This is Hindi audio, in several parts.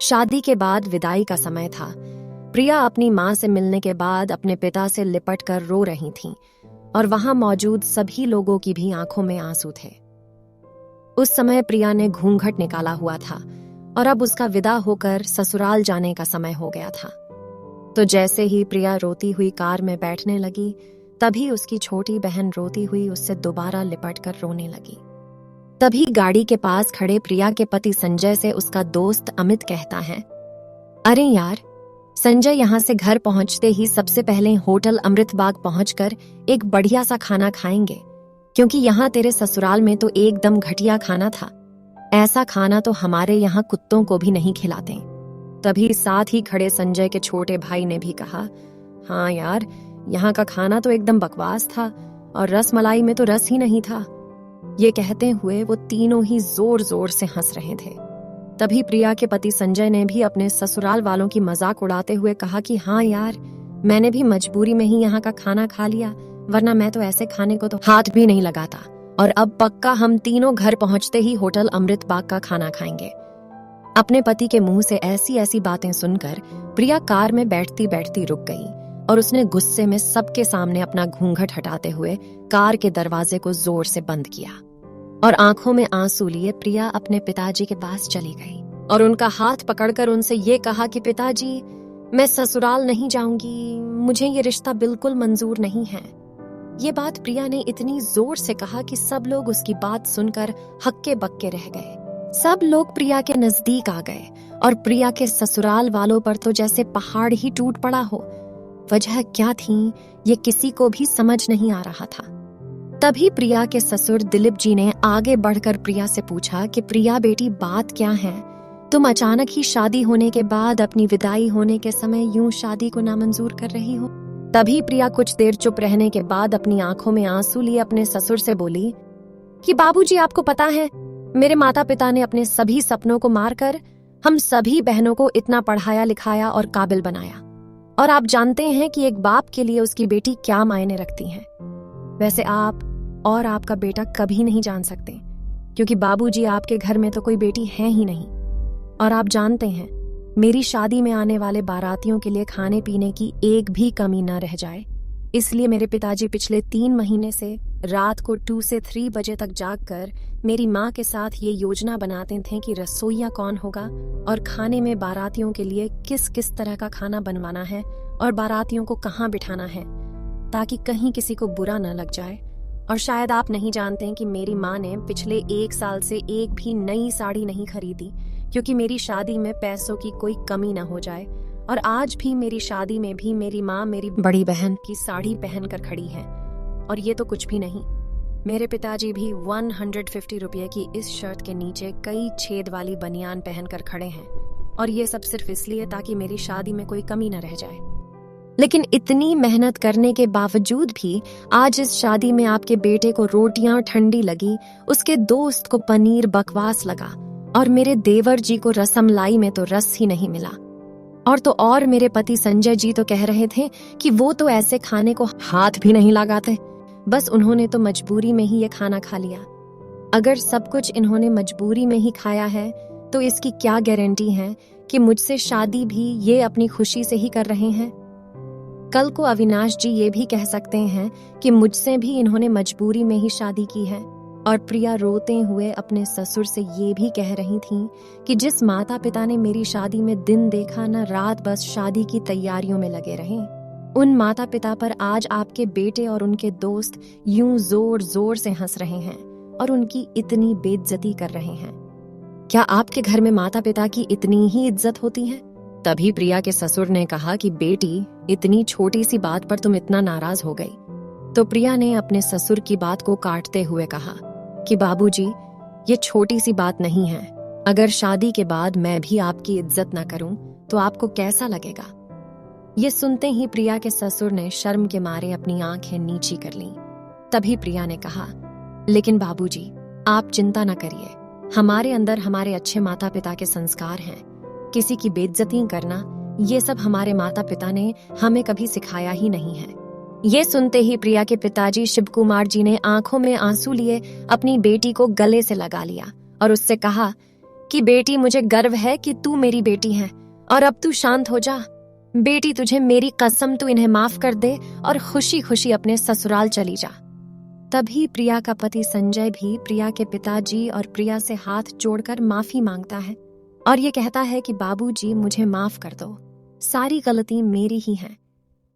शादी के बाद विदाई का समय था। प्रिया अपनी माँ से मिलने के बाद अपने पिता से लिपट कर रो रही थीं और वहां मौजूद सभी लोगों की भी आंखों में आंसू थे। उस समय प्रिया ने घूंघट निकाला हुआ था और अब उसका विदा होकर ससुराल जाने का समय हो गया था। तो जैसे ही प्रिया रोती हुई कार में बैठने लगी, तभी उसकी छोटी बहन रोती हुई उससे दोबारा लिपट कर रोने लगी। तभी गाड़ी के पास खड़े प्रिया के पति संजय से उसका दोस्त अमित कहता है, अरे यार संजय, यहाँ से घर पहुंचते ही सबसे पहले होटल अमृतबाग पहुंचकर एक बढ़िया सा खाना खाएंगे, क्योंकि यहाँ तेरे ससुराल में तो एकदम घटिया खाना था। ऐसा खाना तो हमारे यहाँ कुत्तों को भी नहीं खिलाते। तभी साथ ही खड़े संजय के छोटे भाई ने भी कहा, हाँ यार, यहाँ का खाना तो एकदम बकवास था और रस मलाई में तो रस ही नहीं था। ये कहते हुए वो तीनों ही जोर जोर से हंस रहे थे। तभी प्रिया के पति संजय ने भी अपने ससुराल वालों की मजाक उड़ाते हुए कहा कि हाँ यार, मैंने भी मजबूरी में ही यहाँ का खाना खा लिया, वरना मैं तो ऐसे खाने को तो हाथ भी नहीं लगाता। और अब पक्का हम तीनों घर पहुंचते ही होटल अमृतबाग का खाना खाएंगे। अपने पति के मुंह से ऐसी ऐसी बातें सुनकर प्रिया कार में बैठती बैठती रुक गई और उसने गुस्से में सबके सामने अपना घूंघट हटाते हुए कार के दरवाजे को जोर से बंद किया और आंखों में आंसू लिए प्रिया अपने पिताजी के पास चली गई और उनका हाथ पकड़कर उनसे ये कहा कि पिताजी, मैं ससुराल नहीं जाऊंगी, मुझे ये रिश्ता बिल्कुल मंजूर नहीं है। ये बात प्रिया ने इतनी जोर से कहा कि सब लोग उसकी बात सुनकर हक्के बक्के रह गए। सब लोग प्रिया के नजदीक आ गए और प्रिया के ससुराल वालों पर तो जैसे पहाड़ ही टूट पड़ा हो। वजह क्या थी, ये किसी को भी समझ नहीं आ रहा था। तभी प्रिया के ससुर दिलीप जी ने आगे बढ़कर प्रिया से पूछा कि प्रिया बेटी, बात क्या है? तुम अचानक ही शादी होने के बाद अपनी विदाई होने के समय यूं शादी को नामंजूर कर रही हो। तभी प्रिया कुछ देर चुप रहने के बाद अपनी आंखों में आंसू लिए अपने ससुर से बोली कि बाबूजी, आपको पता है, मेरे माता पिता ने अपने सभी सपनों को मारकर हम सभी बहनों को इतना पढ़ाया लिखाया और काबिल बनाया, और आप जानते हैं कि एक बाप के लिए उसकी बेटी क्या मायने रखती है। वैसे आप और आपका बेटा कभी नहीं जान सकते, क्योंकि बाबूजी, आपके घर में तो कोई बेटी है ही नहीं। और आप जानते हैं, मेरी शादी में आने वाले बारातियों के लिए खाने पीने की एक भी कमी न रह जाए, इसलिए मेरे पिताजी पिछले 3 महीने से रात को 2 से 3 बजे तक जागकर मेरी माँ के साथ ये योजना बनाते थे कि रसोइया कौन होगा और खाने में बारातियों के लिए किस किस तरह का खाना बनवाना है और बारातियों को कहाँ बिठाना है, ताकि कहीं किसी को बुरा न लग जाए। और शायद आप नहीं जानते हैं कि मेरी माँ ने पिछले 1 साल से एक भी नई साड़ी नहीं खरीदी, क्योंकि मेरी शादी में पैसों की कोई कमी ना हो जाए। और आज भी मेरी शादी में भी मेरी माँ मेरी बड़ी बहन की साड़ी पहनकर खड़ी है। और ये तो कुछ भी नहीं, मेरे पिताजी भी 150 रुपये की इस शर्ट के नीचे कई छेद वाली बनियान पहनकर खड़े हैं, और ये सब सिर्फ इसलिए ताकि मेरी शादी में कोई कमी न रह जाए। लेकिन इतनी मेहनत करने के बावजूद भी आज इस शादी में आपके बेटे को रोटियां ठंडी लगी, उसके दोस्त को पनीर बकवास लगा, और मेरे देवर जी को रसमलाई में तो रस ही नहीं मिला। और मेरे पति संजय जी तो कह रहे थे कि वो तो ऐसे खाने को हाथ भी नहीं लगाते, बस उन्होंने तो मजबूरी में ही ये खाना खा लिया। अगर सब कुछ इन्होंने मजबूरी में ही खाया है, तो इसकी क्या गारंटी है कि मुझसे शादी भी ये अपनी खुशी से ही कर रहे हैं। कल को अविनाश जी ये भी कह सकते हैं कि मुझसे भी इन्होंने मजबूरी में ही शादी की है। और प्रिया रोते हुए अपने ससुर से ये भी कह रही थीं कि जिस माता पिता ने मेरी शादी में दिन देखा न रात बस शादी की तैयारियों में लगे रहे, उन माता पिता पर आज आपके बेटे और उनके दोस्त यूं जोर जोर से हंस रहे हैं और उनकी इतनी बेइज्जती कर रहे हैं। क्या आपके घर में माता पिता की इतनी ही इज्जत होती है? तभी प्रिया के ससुर ने कहा कि बेटी, इतनी छोटी सी बात पर तुम इतना नाराज हो गई। तो प्रिया ने अपने ससुर की बात को काटते हुए कहा कि बाबूजी, ये छोटी सी बात नहीं है। अगर शादी के बाद मैं भी आपकी इज्जत ना करूं तो आपको कैसा लगेगा? ये सुनते ही प्रिया के ससुर ने शर्म के मारे अपनी आंखें नीची कर लीं। तभी प्रिया ने कहा, लेकिन बाबूजी, आप चिंता न करिए, हमारे अंदर हमारे अच्छे माता पिता के संस्कार हैं। किसी की बेइज्जती करना, ये सब हमारे माता पिता ने हमें कभी सिखाया ही नहीं है। ये सुनते ही प्रिया के पिताजी शिव कुमार जी ने आंखों में आंसू लिए अपनी बेटी को गले से लगा लिया और उससे कहा कि बेटी मुझे गर्व है कि तू मेरी बेटी है और अब तू शांत हो जा। बेटी तुझे मेरी कसम तू इन्हें माफ कर दे और खुशी खुशी अपने ससुराल चली जा। तभी प्रिया का पति संजय भी प्रिया के पिताजी और प्रिया से हाथ जोड़कर माफी मांगता है और ये कहता है कि बाबूजी मुझे माफ कर दो, सारी गलती मेरी ही है,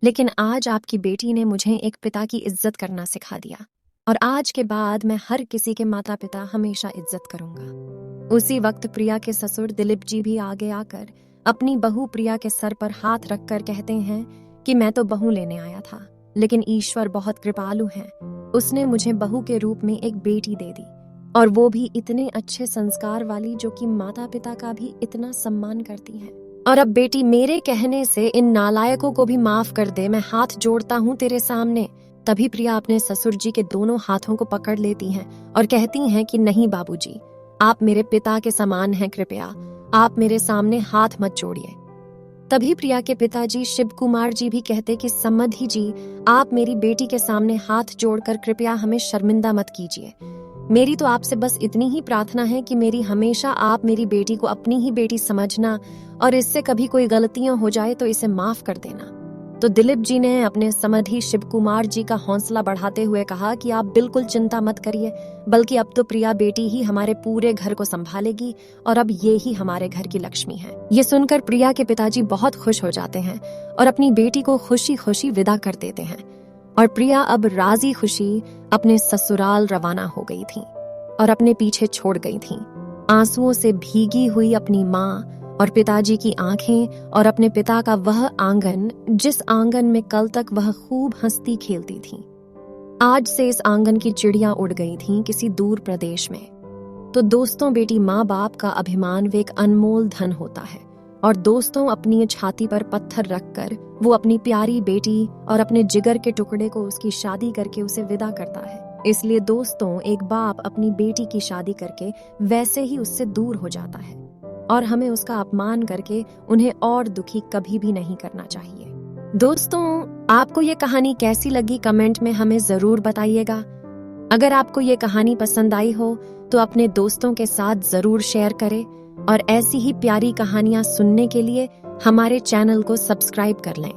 लेकिन आज आपकी बेटी ने मुझे एक पिता की इज्जत करना सिखा दिया और आज के बाद मैं हर किसी के माता पिता हमेशा इज्जत करूंगा। उसी वक्त प्रिया के ससुर दिलीप जी भी आगे आकर अपनी बहू प्रिया के सर पर हाथ रखकर कहते हैं कि मैं तो बहू लेने आया था, लेकिन ईश्वर बहुत कृपालु है, उसने मुझे बहू के रूप में एक बेटी दे दी और वो भी इतने अच्छे संस्कार वाली जो कि माता पिता का भी इतना सम्मान करती है। और अब बेटी मेरे कहने से इन नालायकों को भी माफ कर दे, मैं हाथ जोड़ता हूँ तेरे सामने। तभी प्रिया अपने ससुर जी के दोनों हाथों को पकड़ लेती हैं और कहती हैं कि नहीं बाबूजी, आप मेरे पिता के समान हैं, कृपया आप मेरे सामने हाथ मत जोड़िए। तभी प्रिया के पिताजी शिव कुमार जी भी कहते कि समधी जी, आप मेरी बेटी के सामने हाथ जोड़कर कृपया हमें शर्मिंदा मत कीजिए। मेरी तो आपसे बस इतनी ही प्रार्थना है कि मेरी हमेशा आप मेरी बेटी को अपनी ही बेटी समझना और इससे कभी कोई गलतियां हो जाए तो इसे माफ कर देना। तो दिलीप जी ने अपने समधी शिव कुमार जी का हौसला बढ़ाते हुए कहा कि आप बिल्कुल चिंता मत करिए, बल्कि अब तो प्रिया बेटी ही हमारे पूरे घर को संभालेगी और अब ये ही हमारे घर की लक्ष्मी है। ये सुनकर प्रिया के पिताजी बहुत खुश हो जाते हैं और अपनी बेटी को खुशी खुशी विदा कर देते हैं और प्रिया अब राजी खुशी अपने ससुराल रवाना हो गई थी और अपने पीछे छोड़ गई थी आंसुओं से भीगी हुई अपनी माँ और पिताजी की आंखें और अपने पिता का वह आंगन जिस आंगन में कल तक वह खूब हंसती खेलती थी। आज से इस आंगन की चिड़ियां उड़ गई थीं किसी दूर प्रदेश में। तो दोस्तों, बेटी माँ बाप का अभिमान वे एक अनमोल धन होता है और दोस्तों अपनी छाती पर पत्थर रखकर वो अपनी प्यारी बेटी और अपने जिगर के टुकड़े को उसकी शादी करके उसे विदा करता है। इसलिए दोस्तों, एक बाप अपनी बेटी की शादी करके वैसे ही उससे दूर हो जाता है और हमें उसका अपमान करके उन्हें और दुखी कभी भी नहीं करना चाहिए। दोस्तों, आपको ये कहानी कैसी लगी कमेंट में हमें जरूर बताइएगा। अगर आपको ये कहानी पसंद आई हो तो अपने दोस्तों के साथ जरूर शेयर करें और ऐसी ही प्यारी कहानियां सुनने के लिए हमारे चैनल को सब्सक्राइब कर लें।